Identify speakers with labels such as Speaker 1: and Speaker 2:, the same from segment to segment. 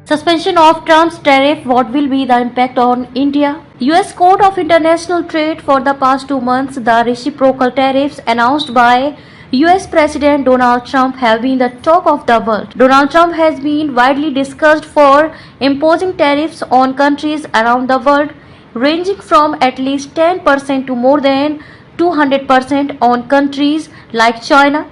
Speaker 1: Suspension of Trump's tariff, what will be the impact on India? US Court of International Trade for the past 2 months, the reciprocal tariffs announced by US President Donald Trump have been the talk of the world. Donald Trump has been widely discussed for imposing tariffs on countries around the world, ranging from at least 10% to more than 200% on countries like China.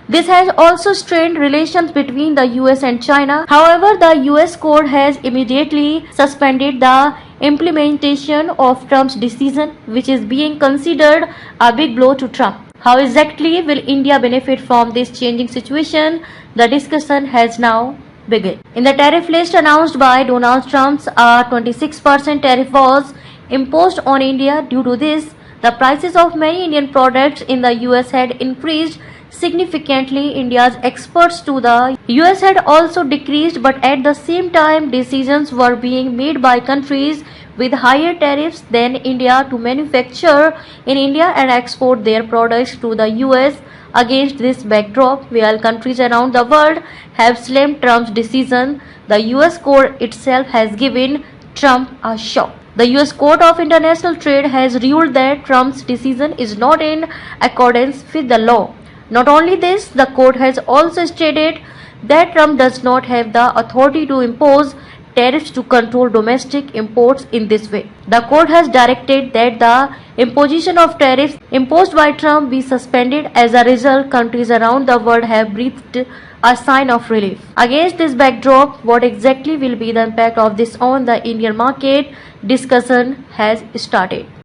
Speaker 1: This has also strained relations between the US and China. However, the US court has immediately suspended the implementation of Trump's decision, which is being considered a big blow to Trump. How exactly will India benefit from this changing situation? The discussion has now begun. In the tariff list announced by Donald Trump, a 26% tariff was imposed on India. Due to this, the prices of many Indian products in the US had increased significantly. India's exports to the US had also decreased, but at the same time, decisions were being made by countries with higher tariffs than India to manufacture in India and export their products to the US. Against this backdrop, while countries around the world have slammed Trump's decision, the US court itself has given Trump a shock. The US Court of International Trade has ruled that Trump's decision is not in accordance with the law. Not only this, the court has also stated that Trump does not have the authority to impose tariffs to control domestic imports in this way. The court has directed that the imposition of tariffs imposed by Trump be suspended. As a result, countries around the world have breathed a sign of relief. Against this backdrop, what exactly will be the impact of this on the Indian market? Discussion has started.